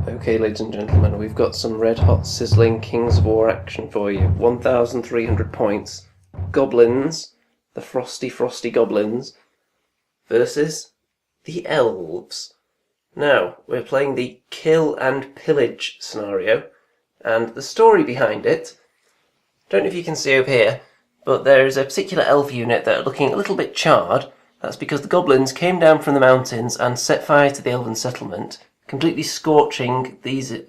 Okay, ladies and gentlemen, we've got some red-hot sizzling Kings of War action for you. 1,300 points. Goblins, the frosty goblins, versus the Elves. Now, we're playing the kill and pillage scenario, and the story behind it, don't know if you can see over here, but there is a particular elf unit that are looking a little bit charred. That's because the goblins came down from the mountains and set fire to the elven settlement, completely scorching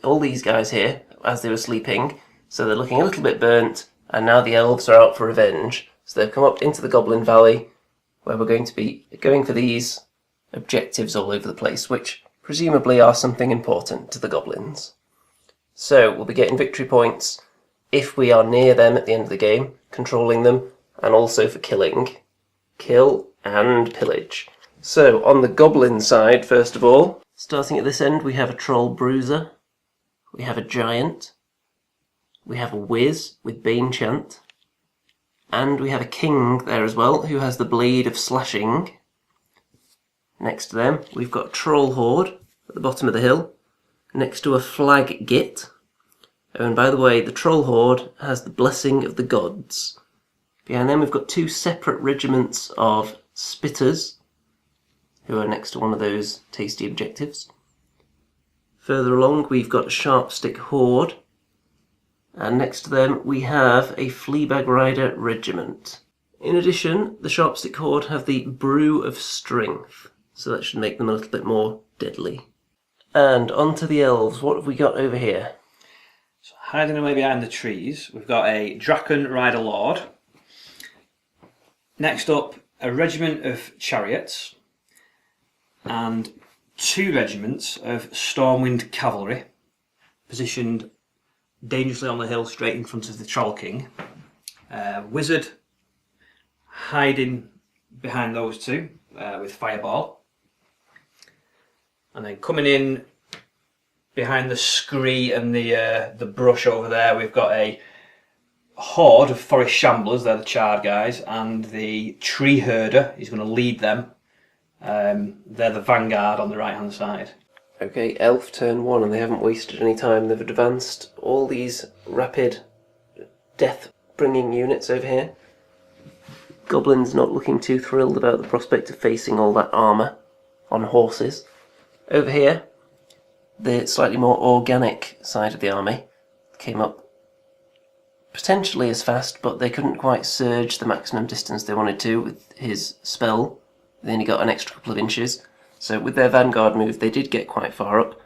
all these guys here as they were sleeping, so they're looking a little bit burnt, and now the elves are out for revenge. So they've come up into the Goblin Valley, where we're going to be going for these objectives all over the place, which presumably are something important to the goblins. So we'll be getting victory points if we are near them at the end of the game, controlling them, and also for killing. Kill and pillage. So on the goblin side, first of all, starting at this end, we have a troll bruiser, we have a giant, we have a whiz with bane chant, and we have a king there as well, who has the blade of slashing. Next to them, we've got a troll horde at the bottom of the hill, next to a flag git. Oh, and by the way, the troll horde has the blessing of the gods. Behind them, we've got two separate regiments of spitters, who are next to one of those tasty objectives. Further along, we've got a Sharpstick Horde, and next to them we have a Fleabag Rider Regiment. In addition, the Sharpstick Horde have the Brew of Strength, so that should make them a little bit more deadly. And on to the Elves. What have we got over here? So hiding away behind the trees, we've got a Draken Rider Lord. Next up, a regiment of chariots, and two regiments of Stormwind Cavalry, positioned dangerously on the hill straight in front of the Troll King. Wizard hiding behind those two with Fireball. And then coming in behind the scree and the brush over there, we've got a horde of Forest Shamblers, they're the charred guys, and the Tree Herder, he's going to lead them. They're the vanguard on the right hand side. Okay, Elf turn 1, and they haven't wasted any time. They've advanced all these rapid death-bringing units over here. Goblins not looking too thrilled about the prospect of facing all that armour on horses. Over here, the slightly more organic side of the army came up potentially as fast, but they couldn't quite surge the maximum distance they wanted to with his spell. They only got an extra couple of inches. So with their vanguard move, they did get quite far up,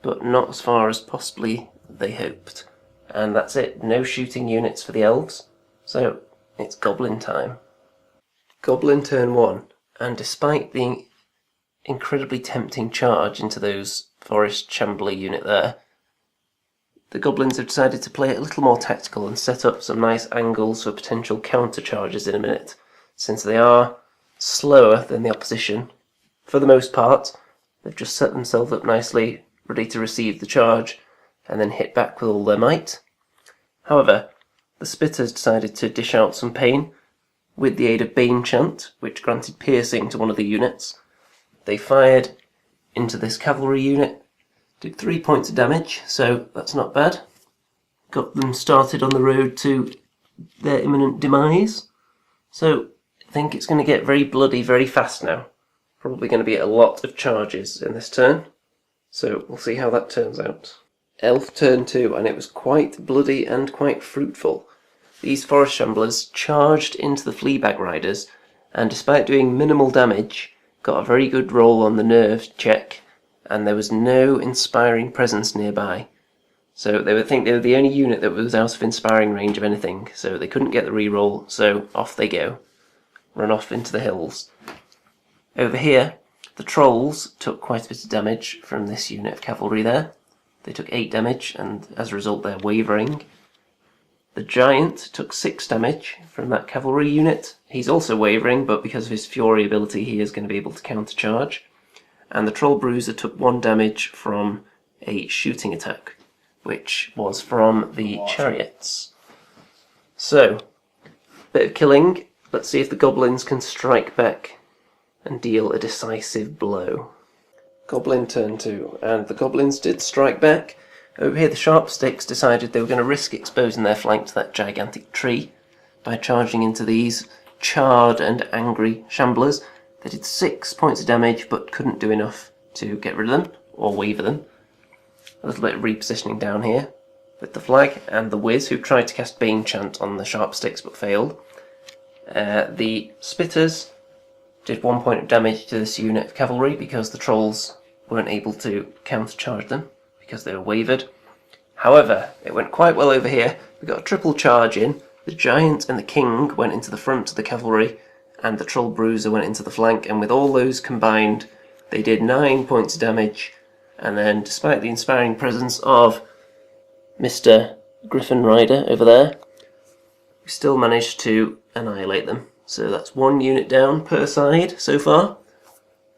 but not as far as possibly they hoped. And that's it. No shooting units for the elves. So it's Goblin time. Goblin turn 1, and despite the incredibly tempting charge into those Forest Shambler unit there, the Goblins have decided to play it a little more tactical and set up some nice angles for potential counter charges in a minute, since they are slower than the opposition. For the most part, they've just set themselves up nicely, ready to receive the charge, and then hit back with all their might. However, the Spitters decided to dish out some pain with the aid of Bane Chant, which granted piercing to one of the units. They fired into this cavalry unit, did 3 points of damage, so that's not bad. Got them started on the road to their imminent demise. So I think it's going to get very bloody very fast now. Probably going to be a lot of charges in this turn, so we'll see how that turns out. Elf turn 2, and it was quite bloody and quite fruitful. These Forest Shamblers charged into the Fleabag Riders, and despite doing minimal damage, got a very good roll on the nerve check, and there was no inspiring presence nearby. So they would think they were the only unit that was out of inspiring range of anything, so they couldn't get the reroll, so off they go. Run off into the hills. Over here, the Trolls took quite a bit of damage from this unit of cavalry there. They took 8 damage, and as a result they're wavering. The Giant took 6 damage from that cavalry unit. He's also wavering, but because of his Fury ability he is going to be able to countercharge. And the Troll Bruiser took 1 damage from a shooting attack, which was from the chariots. So, bit of killing. Let's see if the Goblins can strike back and deal a decisive blow. Goblin turn 2, and the goblins did strike back. Over here the sharp sticks decided they were going to risk exposing their flank to that gigantic tree by charging into these charred and angry shamblers. They did 6 points of damage but couldn't do enough to get rid of them or waver them. A little bit of repositioning down here with the flag and the whiz, who tried to cast Bane Chant on the sharp sticks but failed. The spitters did 1 point of damage to this unit of cavalry because the trolls weren't able to countercharge them because they were wavered. However, it went quite well over here. We got a triple charge in. The giant and the king went into the front of the cavalry, and the troll bruiser went into the flank, and with all those combined, they did 9 points of damage. And then, despite the inspiring presence of Mr. Griffin Rider over there, we still managed to annihilate them. So that's 1 unit down per side so far.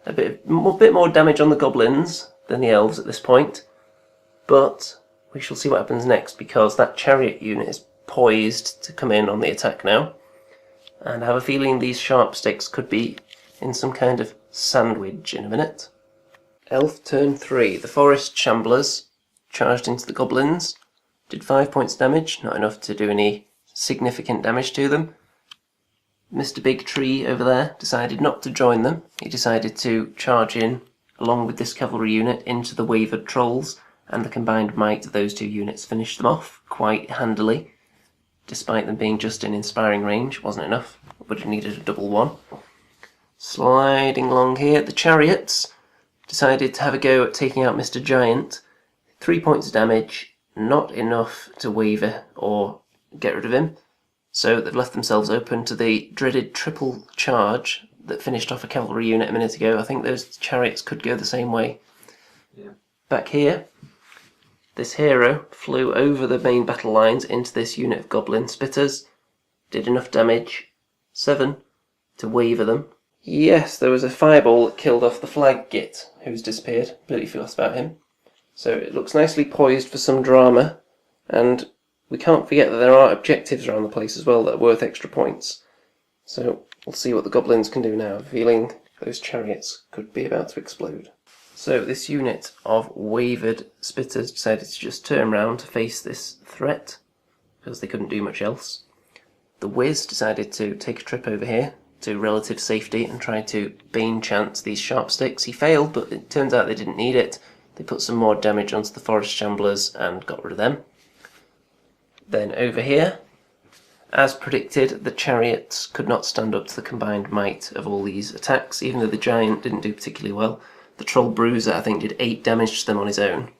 A bit more damage on the goblins than the elves at this point, but we shall see what happens next, because that chariot unit is poised to come in on the attack now, and I have a feeling these sharp sticks could be in some kind of sandwich in a minute. Elf turn 3. The forest shamblers charged into the goblins, did 5 points damage, not enough to do any significant damage to them. Mr. Big Tree over there decided not to join them. He decided to charge in, along with this cavalry unit, into the wavered trolls, and the combined might of those 2 units finished them off quite handily. Despite them being just in inspiring range, wasn't enough. Would have needed a double 1. Sliding along here, the chariots decided to have a go at taking out Mr. Giant. 3 points of damage, not enough to waver or get rid of him. So they've left themselves open to the dreaded triple charge that finished off a cavalry unit a minute ago. I think those chariots could go the same way. Yeah. Back here, this hero flew over the main battle lines into this unit of goblin spitters, did enough damage, 7, to waver them. Yes, there was a fireball that killed off the flag git, who's disappeared. Completely forgot about him. So it looks nicely poised for some drama, and we can't forget that there are objectives around the place as well that are worth extra points. So we'll see what the goblins can do now. Feeling those chariots could be about to explode. So this unit of wavered spitters decided to just turn around to face this threat, because they couldn't do much else. The whiz decided to take a trip over here to relative safety and try to Bane Chant these sharp sticks. He failed, but it turns out they didn't need it. They put some more damage onto the forest shamblers and got rid of them. Then over here, as predicted, the chariots could not stand up to the combined might of all these attacks, even though the giant didn't do particularly well. The troll bruiser, I think, did 8 damage to them on his own.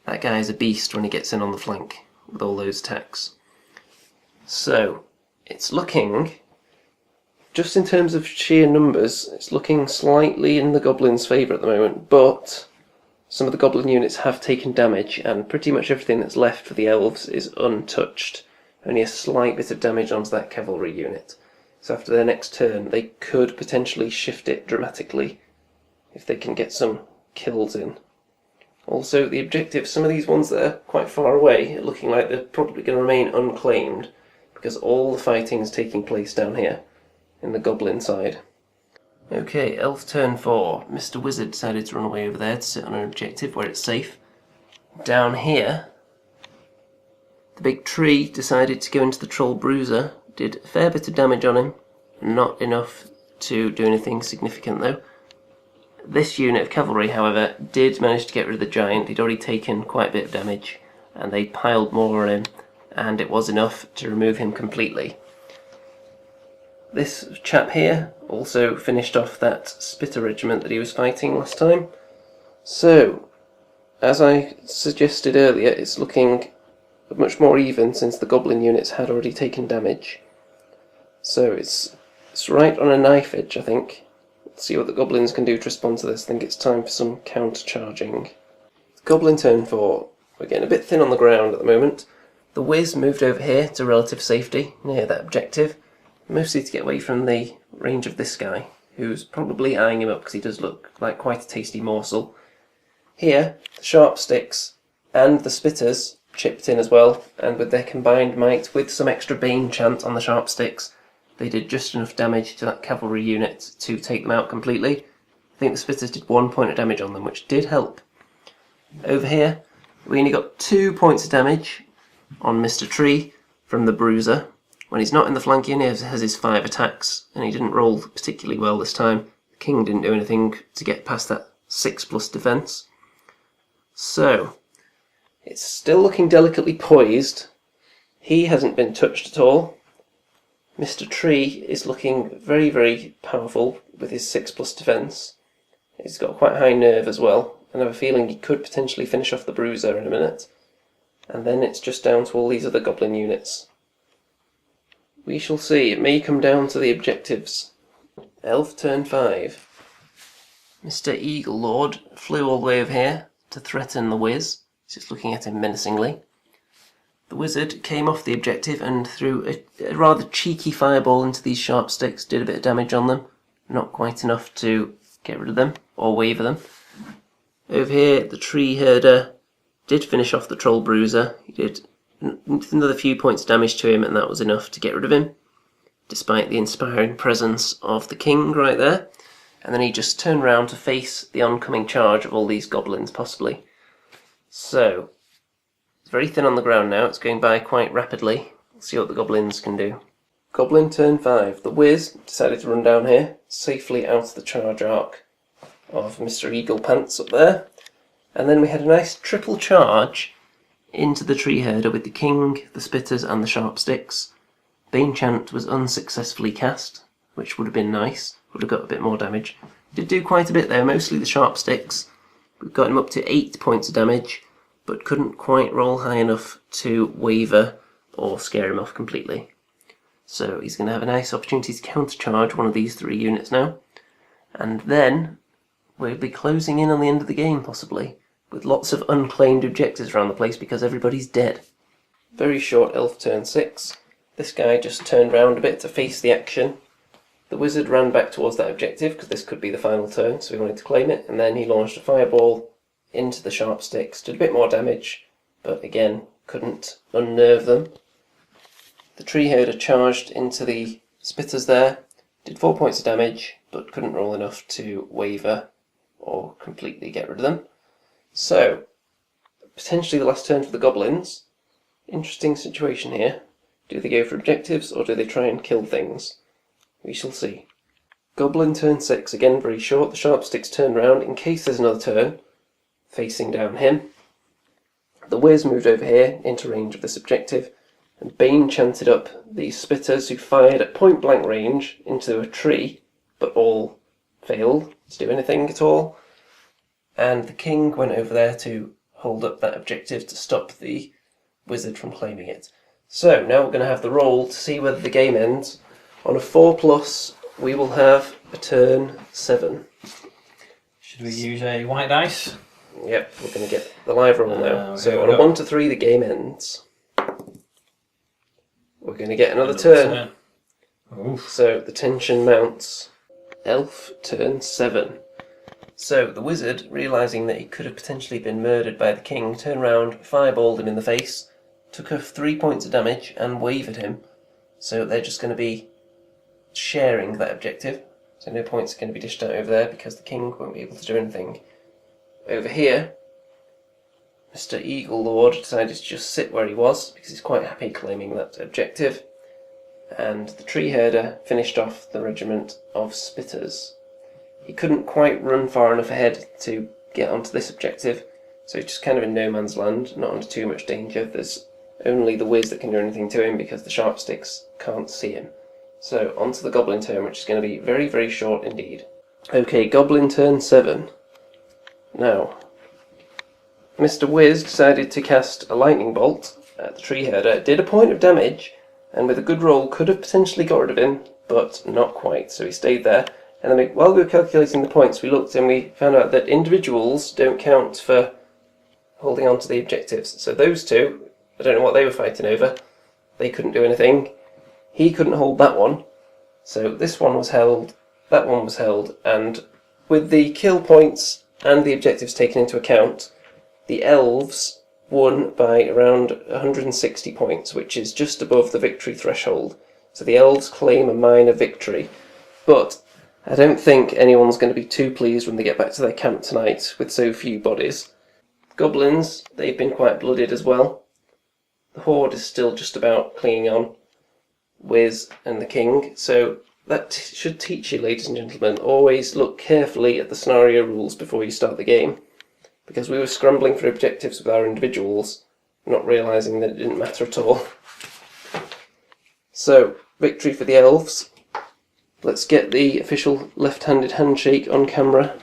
That guy is a beast when he gets in on the flank with all those attacks. So, it's looking, just in terms of sheer numbers, it's looking slightly in the goblins' favour at the moment, but some of the goblin units have taken damage, and pretty much everything that's left for the elves is untouched. Only a slight bit of damage onto that cavalry unit. So after their next turn, they could potentially shift it dramatically if they can get some kills in. Also, the objectives, some of these ones that are quite far away, are looking like they're probably going to remain unclaimed, because all the fighting is taking place down here, in the goblin side. Okay, elf turn 4. Mr. Wizard decided to run away over there to sit on an objective where it's safe. Down here, the big tree decided to go into the troll bruiser, did a fair bit of damage on him, not enough to do anything significant though. This unit of cavalry, however, did manage to get rid of the giant. He'd already taken quite a bit of damage, and they piled more on him, and it was enough to remove him completely. This chap here also finished off that spitter regiment that he was fighting last time. So, as I suggested earlier, it's looking much more even since the goblin units had already taken damage. So it's right on a knife edge, I think. Let's see what the goblins can do to respond to this. I think it's time for some counter-charging. Goblin turn 4. We're getting a bit thin on the ground at the moment. The whiz moved over here to relative safety, near that objective, mostly to get away from the range of this guy, who's probably eyeing him up because he does look like quite a tasty morsel. Here, the sharp sticks and the spitters chipped in as well, and with their combined might, with some extra Bane Chant on the sharp sticks, they did just enough damage to that cavalry unit to take them out completely. I think the spitters did 1 point of damage on them, which did help. Over here, we only got 2 points of damage on Mr. Tree from the Bruiser. When he's not in the flanking, he has his 5 attacks, and he didn't roll particularly well this time. The King didn't do anything to get past that 6+ defence. So, it's still looking delicately poised. He hasn't been touched at all. Mr. Tree is looking very, very powerful with his 6+ defence. He's got quite high nerve as well, and I have a feeling he could potentially finish off the Bruiser in a minute. And then it's just down to all these other Goblin units. We shall see. It may come down to the objectives. Elf turn 5. Mr. Eagle Lord flew all the way over here to threaten the Wiz. He's just looking at him menacingly. The Wizard came off the objective and threw a rather cheeky fireball into these sharp sticks, did a bit of damage on them. Not quite enough to get rid of them, or waver them. Over here, the Tree Herder did finish off the Troll Bruiser. He did another few points of damage to him, and that was enough to get rid of him, despite the inspiring presence of the King right there. And then he just turned round to face the oncoming charge of all these Goblins, possibly. So, it's very thin on the ground now, it's going by quite rapidly. We'll see what the Goblins can do. Goblin turn 5. The Wiz decided to run down here, safely out of the charge arc of Mr. Eagle Pants up there. And then we had a nice triple charge into the Tree Herder with the King, the Spitters and the Sharp Sticks. Bane Chant was unsuccessfully cast, which would have been nice, would have got a bit more damage. Did do quite a bit though, mostly the Sharp Sticks. We got him up to 8 points of damage, but couldn't quite roll high enough to waver or scare him off completely. So he's going to have a nice opportunity to countercharge one of these 3 units now. And then we'll be closing in on the end of the game, possibly, with lots of unclaimed objectives around the place because everybody's dead. Very short Elf turn 6. This guy just turned round a bit to face the action. The Wizard ran back towards that objective because this could be the final turn, so he wanted to claim it, and then he launched a fireball into the Sharp Sticks, did a bit more damage, but again, couldn't unnerve them. The Tree Herder charged into the Spitters there, did 4 points of damage, but couldn't roll enough to waver or completely get rid of them. So, potentially the last turn for the Goblins. Interesting situation here. Do they go for objectives, or do they try and kill things? We shall see. Goblin turn 6, again very short. The Sharp Sticks turn round in case there's another turn, facing down him. The Wiz moved over here into range of this objective, and Bane chanted up these Spitters who fired at point blank range into a tree, but all failed to do anything at all. And the King went over there to hold up that objective to stop the Wizard from claiming it. So now we're going to have the roll to see whether the game ends. On a 4+, we will have a turn 7. Should we use a white dice? Yep, we're going to get the live roll now. So on a 1 to 3, the game ends. We're going to get another turn. So the tension mounts. Elf turn 7. So the Wizard, realising that he could have potentially been murdered by the King, turned round, fireballed him in the face, took off 3 points of damage and wavered him. So they're just going to be sharing that objective. So no points are going to be dished out over there because the King won't be able to do anything. Over here, Mr. Eagle Lord decided to just sit where he was because he's quite happy claiming that objective. And the Tree Herder finished off the regiment of Spitters. He couldn't quite run far enough ahead to get onto this objective, so he's just kind of in no man's land, not under too much danger. There's only the Wiz that can do anything to him because the Sharp Sticks can't see him. So onto the Goblin turn, which is going to be very, very short indeed. Okay, Goblin turn 7. Now, Mr. Wiz decided to cast a lightning bolt at the Tree Herder. Did a point of damage, and with a good roll could have potentially got rid of him, but not quite, so he stayed there. And then while we were calculating the points, we looked and we found out that individuals don't count for holding on to the objectives. So those two, I don't know what they were fighting over. They couldn't do anything. He couldn't hold that one. So this one was held, that one was held, and with the kill points and the objectives taken into account, the Elves won by around 160 points, which is just above the victory threshold. So the Elves claim a minor victory. But I don't think anyone's going to be too pleased when they get back to their camp tonight with so few bodies. Goblins, they've been quite blooded as well. The Horde is still just about clinging on. Wiz and the King, so that should teach you, ladies and gentlemen, always look carefully at the scenario rules before you start the game, because we were scrambling for objectives with our individuals, not realising that it didn't matter at all. So, victory for the Elves. Let's get the official left-handed handshake on camera.